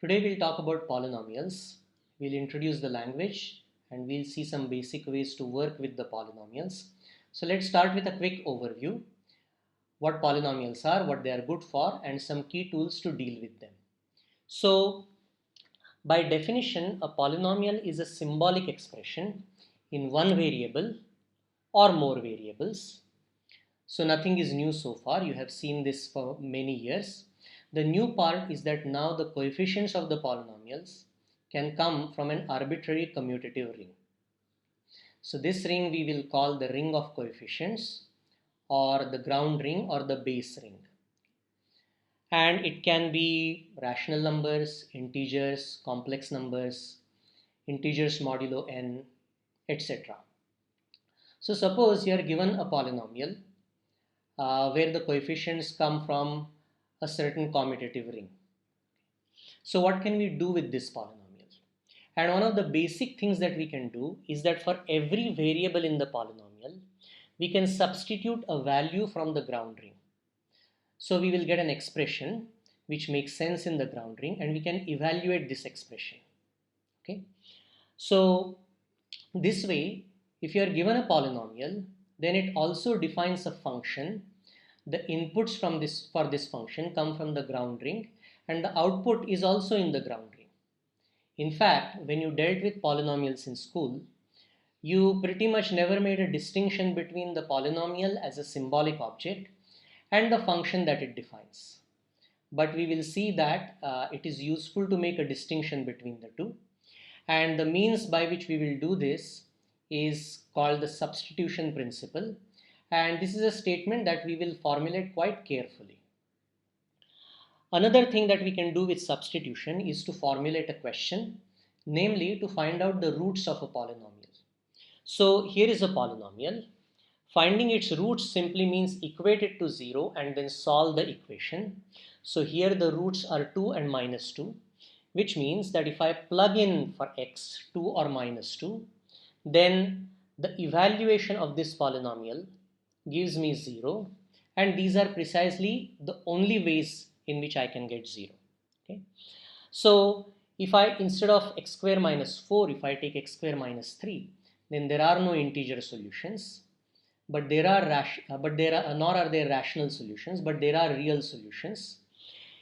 Today we'll talk about polynomials. We'll introduce the language and we'll see some basic ways to work with the polynomials. So let's start with a quick overview. What polynomials are, what they are good for, and some key tools to deal with them. So by definition, a polynomial is a symbolic expression in one variable or more variables. So nothing is new so far. You have seen this for many years. The new part is that now the coefficients of the polynomials can come from an arbitrary commutative ring. So this ring we will call the ring of coefficients or the ground ring or the base ring. And it can be rational numbers, integers, complex numbers, integers modulo n, etc. So suppose you are given a polynomial where the coefficients come from a certain commutative ring. So what can we do with this polynomial? And one of the basic things that we can do is that for every variable in the polynomial, we can substitute a value from the ground ring. So we will get an expression which makes sense in the ground ring and we can evaluate this expression. Okay. So this way, if you are given a polynomial, then it also defines a function. The inputs from this function come from the ground ring and the output is also in the ground ring. In fact, when you dealt with polynomials in school, you pretty much never made a distinction between the polynomial as a symbolic object and the function that it defines. But we will see that it is useful to make a distinction between the two. And the means by which we will do this is called the substitution principle. And this is a statement that we will formulate quite carefully. Another thing that we can do with substitution is to formulate a question, namely to find out the roots of a polynomial. So here is a polynomial. Finding its roots simply means equate it to 0 and then solve the equation. So here the roots are 2 and minus 2, which means that if I plug in for x 2 or minus 2, then the evaluation of this polynomial gives me 0, and these are precisely the only ways in which I can get 0. Okay. So if I, instead of x square minus 4, if I take x square minus 3, then there are no integer solutions, but there are nor are there rational solutions, but there are real solutions.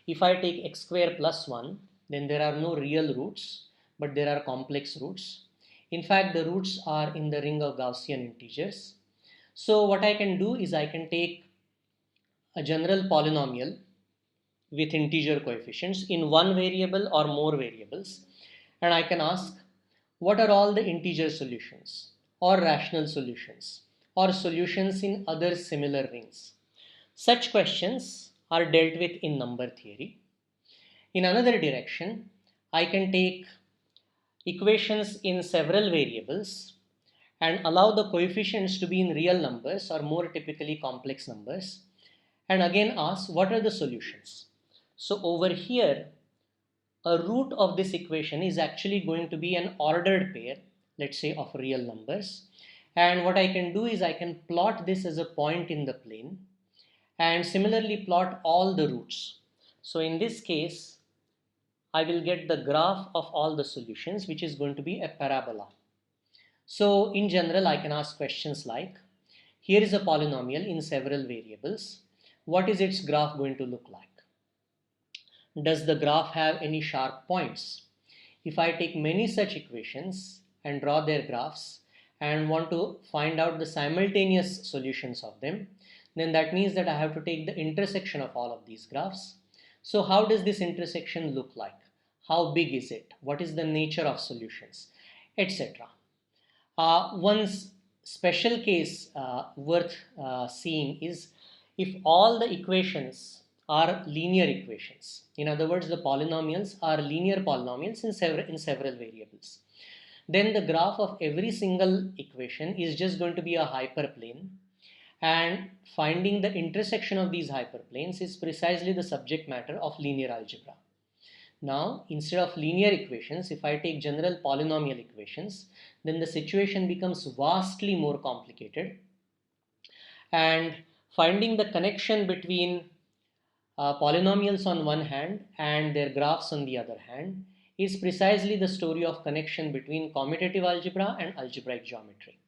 If I take x square plus 1, then there are no real roots, but there are complex roots. In fact, the roots are in the ring of Gaussian integers. So what I can do is I can take a general polynomial with integer coefficients in one variable or more variables, and I can ask what are all the integer solutions or rational solutions or solutions in other similar rings. Such questions are dealt with in number theory. In another direction, I can take equations in several variables and allow the coefficients to be in real numbers or more typically complex numbers, and again ask what are the solutions. So over here, a root of this equation is actually going to be an ordered pair, let's say of real numbers. And what I can do is I can plot this as a point in the plane and similarly plot all the roots. So in this case, I will get the graph of all the solutions, which is going to be a parabola. So in general, I can ask questions like, here is a polynomial in several variables. What is its graph going to look like? Does the graph have any sharp points? If I take many such equations and draw their graphs and want to find out the simultaneous solutions of them, then that means that I have to take the intersection of all of these graphs. So how does this intersection look like? How big is it? What is the nature of solutions, etc. One special case worth seeing is if all the equations are linear equations. In other words, the polynomials are linear polynomials in several variables. Then the graph of every single equation is just going to be a hyperplane, and finding the intersection of these hyperplanes is precisely the subject matter of linear algebra. Now, instead of linear equations, if I take general polynomial equations, then the situation becomes vastly more complicated. And finding the connection between polynomials on one hand and their graphs on the other hand, is precisely the story of connection between commutative algebra and algebraic geometry.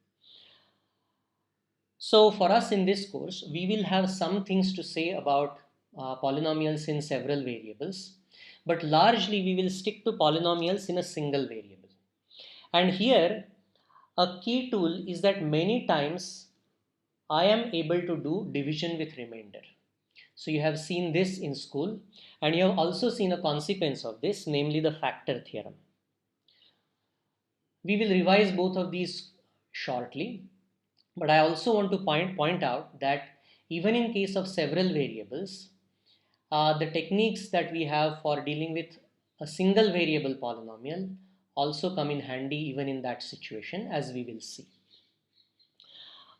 So for us in this course, we will have some things to say about polynomials in several variables, but largely we will stick to polynomials in a single variable. And here, a key tool is that many times I am able to do division with remainder. So you have seen this in school, and you have also seen a consequence of this, namely the factor theorem. We will revise both of these shortly, but I also want to point out that even in case of several variables, the techniques that we have for dealing with a single variable polynomial also come in handy even in that situation, as we will see.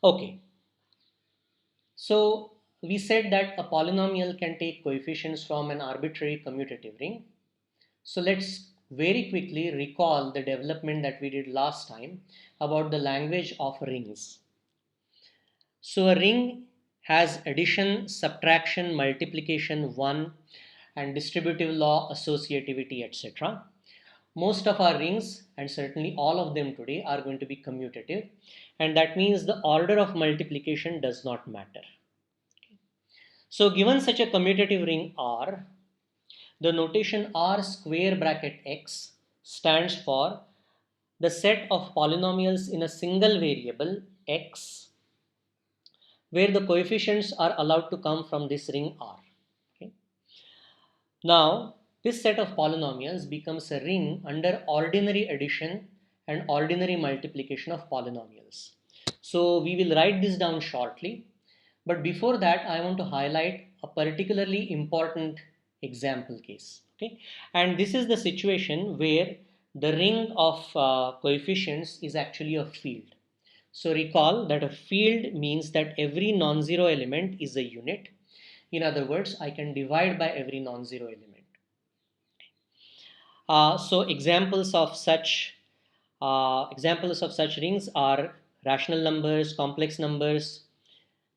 Okay, so we said that a polynomial can take coefficients from an arbitrary commutative ring. So let's very quickly recall the development that we did last time about the language of rings. So a ring has addition, subtraction, multiplication, one, and distributive law, associativity, etc. Most of our rings, and certainly all of them today, are going to be commutative, and that means the order of multiplication does not matter. So given such a commutative ring R, the notation R square bracket X stands for the set of polynomials in a single variable X where the coefficients are allowed to come from this ring R. Okay. Now, this set of polynomials becomes a ring under ordinary addition and ordinary multiplication of polynomials. So we will write this down shortly, but before that I want to highlight a particularly important example case. Okay, and this is the situation where the ring of coefficients is actually a field. So recall that a field means that every non-zero element is a unit. In other words, I can divide by every non-zero element. So examples of such rings are rational numbers, complex numbers,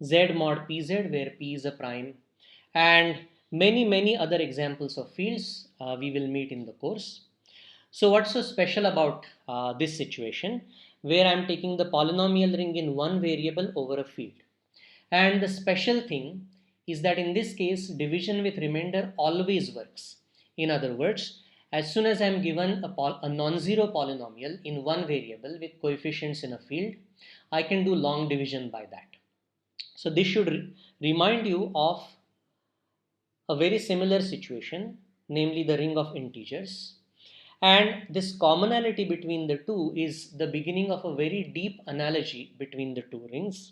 Z mod PZ where P is a prime, and many other examples of fields we will meet in the course. So what's so special about this situation where I'm taking the polynomial ring in one variable over a field? And the special thing is that in this case, division with remainder always works. In other words, as soon as I'm given a non-zero polynomial in one variable with coefficients in a field, I can do long division by that. So this should remind you of a very similar situation, namely the ring of integers. And this commonality between the two is the beginning of a very deep analogy between the two rings.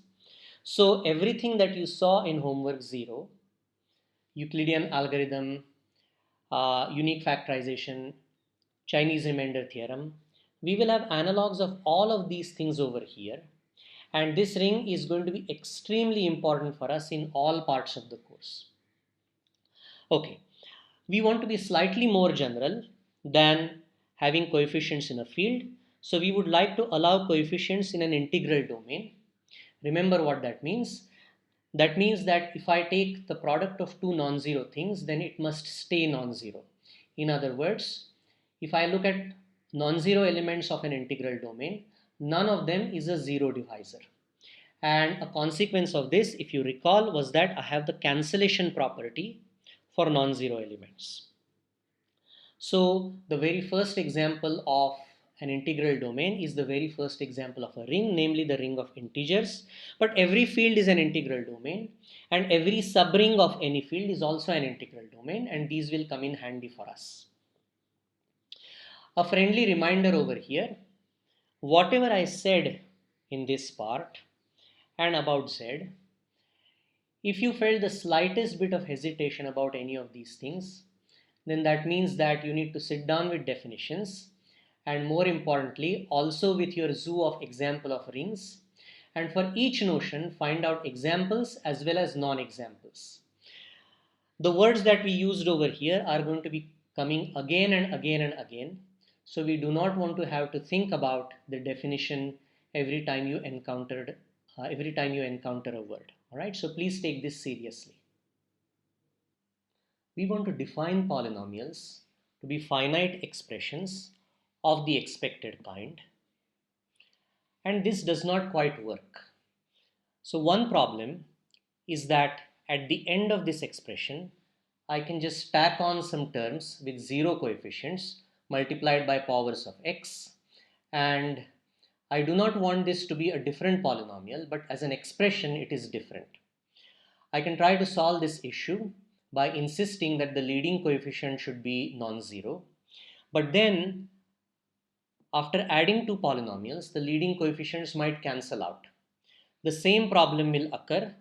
So everything that you saw in homework 0, Euclidean algorithm, unique factorization, Chinese remainder theorem, we will have analogs of all of these things over here. And this ring is going to be extremely important for us in all parts of the course. Okay, we want to be slightly more general than having coefficients in a field. So we would like to allow coefficients in an integral domain. Remember what that means. That means that if I take the product of two non-zero things, then it must stay non-zero. In other words, if I look at non-zero elements of an integral domain, none of them is a zero divisor. And a consequence of this, if you recall, was that I have the cancellation property for non-zero elements. So the very first example of an integral domain is the very first example of a ring, namely the ring of integers. But every field is an integral domain, and every subring of any field is also an integral domain, and these will come in handy for us. A friendly reminder over here, whatever I said in this part and about Z, if you felt the slightest bit of hesitation about any of these things, then that means that you need to sit down with definitions, and more importantly also with your zoo of example of rings, and for each notion find out examples as well as non-examples. The words that we used over here are going to be coming again and again and again, so we do not want to have to think about the definition every time you encounter a word. All right, so please take this seriously. We want to define polynomials to be finite expressions of the expected kind, and this does not quite work. So one problem is that at the end of this expression, I can just stack on some terms with zero coefficients multiplied by powers of x, and I do not want this to be a different polynomial, but as an expression it is different. I can try to solve this issue by insisting that the leading coefficient should be non-zero, but then after adding two polynomials, the leading coefficients might cancel out. The same problem will occur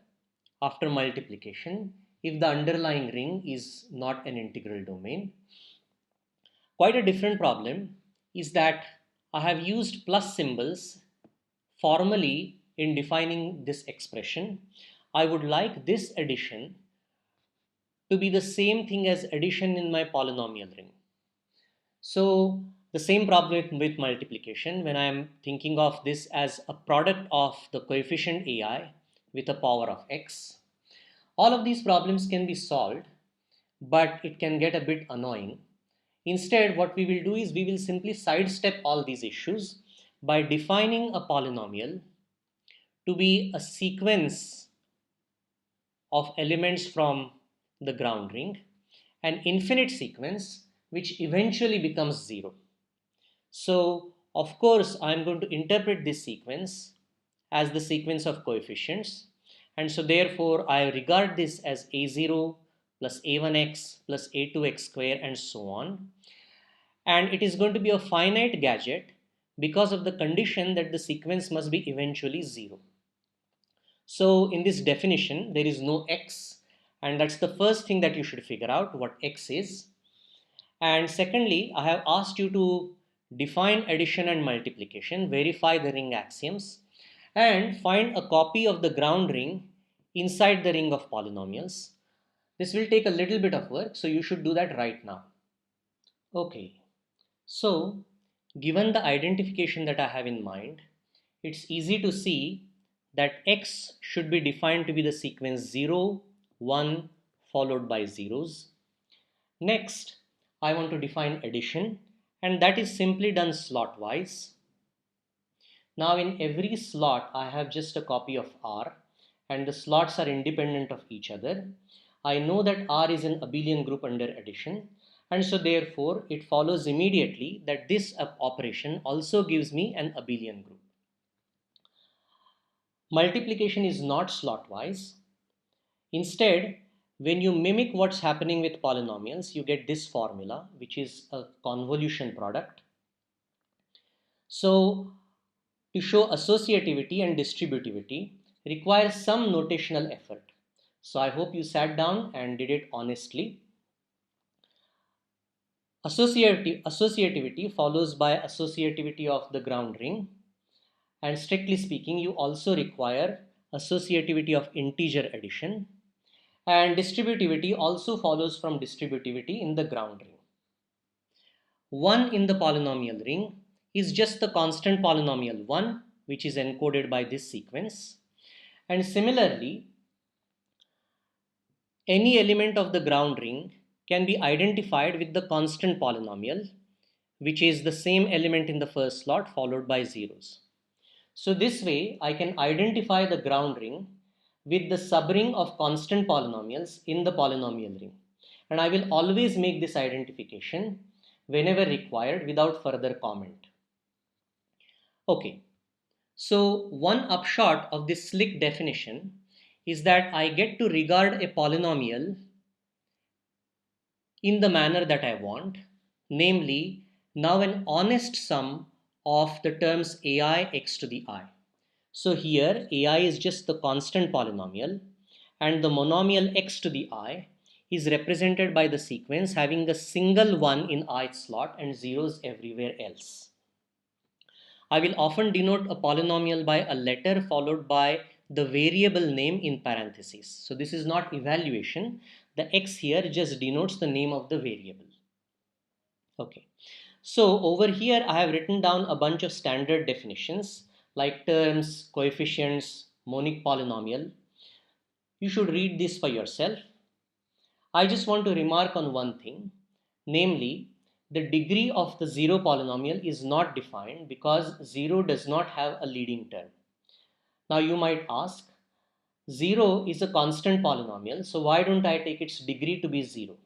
after multiplication if the underlying ring is not an integral domain. Quite a different problem is that I have used plus symbols formally in defining this expression. I would like this addition to be the same thing as addition in my polynomial ring. So the same problem with multiplication, when I am thinking of this as a product of the coefficient ai with a power of x, all of these problems can be solved, but it can get a bit annoying. Instead, what we will do is we will simply sidestep all these issues by defining a polynomial to be a sequence of elements from the ground ring, an infinite sequence which eventually becomes zero. So, of course, I'm going to interpret this sequence as the sequence of coefficients. And so, therefore, I regard this as a0 plus a1x plus a2x square and so on. And it is going to be a finite gadget because of the condition that the sequence must be eventually zero. So, in this definition, there is no x. And that's the first thing that you should figure out what x is. And secondly, I have asked you to define addition and multiplication, verify the ring axioms, and find a copy of the ground ring inside the ring of polynomials. This will take a little bit of work, so you should do that right now. Okay, so given the identification that I have in mind, it's easy to see that x should be defined to be the sequence 0, 1, followed by zeros. Next, I want to define addition, and that is simply done slot wise. Now in every slot I have just a copy of R, and the slots are independent of each other. I know that R is an abelian group under addition, and so therefore it follows immediately that this operation also gives me an abelian group. Multiplication is not slot wise. Instead, when you mimic what's happening with polynomials, you get this formula, which is a convolution product. So, to show associativity and distributivity requires some notational effort. So, I hope you sat down and did it honestly. Associativity follows by associativity of the ground ring, and strictly speaking, you also require associativity of integer addition. And distributivity also follows from distributivity in the ground ring. 1 in the polynomial ring is just the constant polynomial 1, which is encoded by this sequence. And similarly, any element of the ground ring can be identified with the constant polynomial, which is the same element in the first slot followed by zeros. So this way, I can identify the ground ring with the subring of constant polynomials in the polynomial ring. And I will always make this identification whenever required without further comment. Okay, so one upshot of this slick definition is that I get to regard a polynomial in the manner that I want, namely now an honest sum of the terms ai x to the I. So here ai is just the constant polynomial, and the monomial x to the I is represented by the sequence having a single 1 in ith slot and zeros everywhere else. I will often denote a polynomial by a letter followed by the variable name in parentheses. So this is not evaluation. The x here just denotes the name of the variable. Okay. So over here I have written down a bunch of standard definitions like terms, coefficients, monic polynomial. You should read this for yourself. I just want to remark on one thing, namely, the degree of the zero polynomial is not defined because 0 does not have a leading term. Now you might ask, 0 is a constant polynomial, so why don't I take its degree to be 0?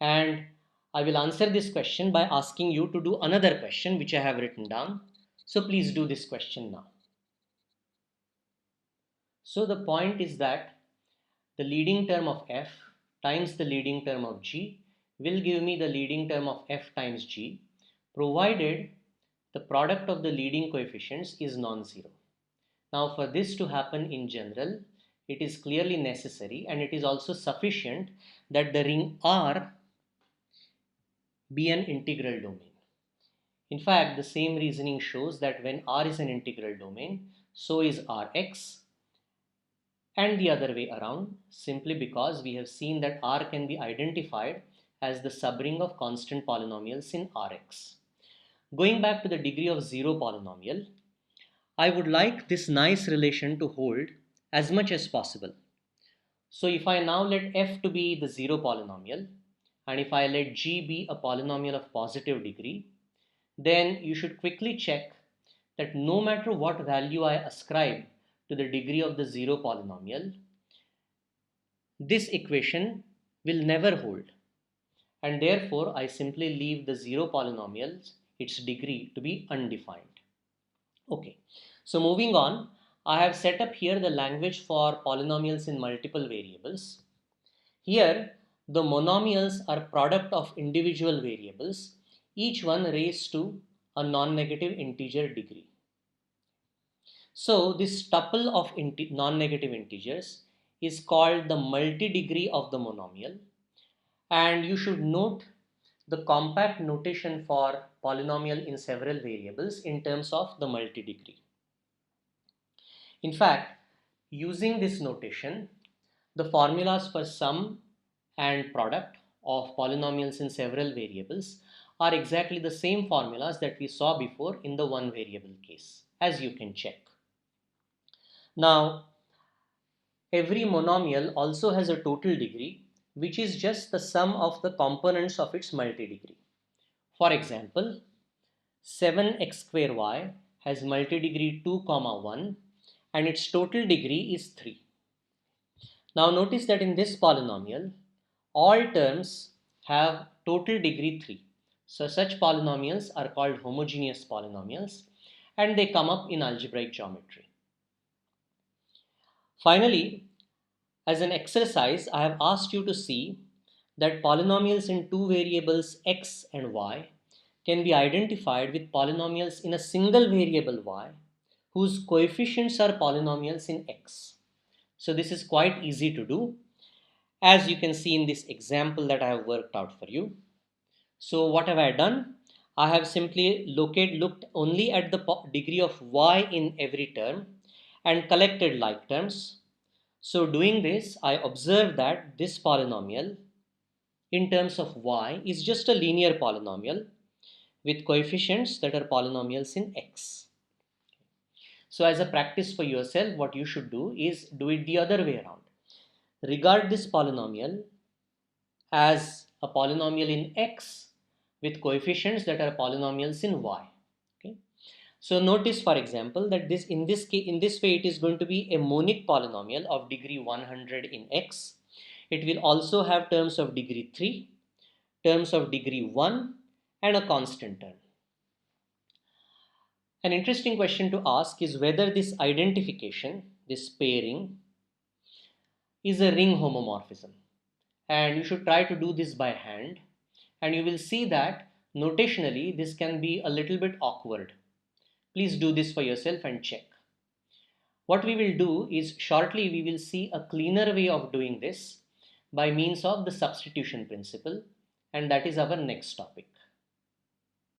And I will answer this question by asking you to do another question which I have written down. So please do this question now. So the point is that the leading term of f times the leading term of g will give me the leading term of f times g, provided the product of the leading coefficients is non-zero. Now for this to happen in general, it is clearly necessary and it is also sufficient that the ring R be an integral domain. In fact, the same reasoning shows that when R is an integral domain, so is Rx, and the other way around, simply because we have seen that R can be identified as the subring of constant polynomials in Rx. Going back to the degree of zero polynomial, I would like this nice relation to hold as much as possible. So if I now let f to be the zero polynomial, and if I let g be a polynomial of positive degree, then you should quickly check that no matter what value I ascribe to the degree of the zero polynomial, this equation will never hold, and therefore I simply leave the zero polynomials, its degree, to be undefined. Okay, so moving on, I have set up here the language for polynomials in multiple variables. Here, the monomials are product of individual variables, each one raised to a non-negative integer degree. So this tuple of non-negative integers is called the multi-degree of the monomial, and you should note the compact notation for polynomial in several variables in terms of the multi-degree. In fact, using this notation, the formulas for sum and product of polynomials in several variables are exactly the same formulas that we saw before in the one variable case, as you can check. Now, every monomial also has a total degree, which is just the sum of the components of its multi-degree. For example, 7x square y has multi-degree 2, 1 and its total degree is 3. Now notice that in this polynomial, all terms have total degree 3. So such polynomials are called homogeneous polynomials and they come up in algebraic geometry. Finally, as an exercise, I have asked you to see that polynomials in two variables x and y can be identified with polynomials in a single variable y whose coefficients are polynomials in x. So this is quite easy to do, as you can see in this example that I have worked out for you. So what have I done? I have simply looked only at the degree of y in every term and collected like terms. So doing this, I observe that this polynomial in terms of y is just a linear polynomial with coefficients that are polynomials in x. So as a practice for yourself, what you should do is do it the other way around. Regard this polynomial as a polynomial in x with coefficients that are polynomials in y. Okay. So notice, for example, that in this way it is going to be a monic polynomial of degree 100 in x. It will also have terms of degree 3, terms of degree 1 and a constant term. An interesting question to ask is whether this identification, this pairing, is a ring homomorphism. And you should try to do this by hand. And you will see that notationally this can be a little bit awkward. Please do this for yourself and check. What we will do is shortly we will see a cleaner way of doing this by means of the substitution principle, and that is our next topic.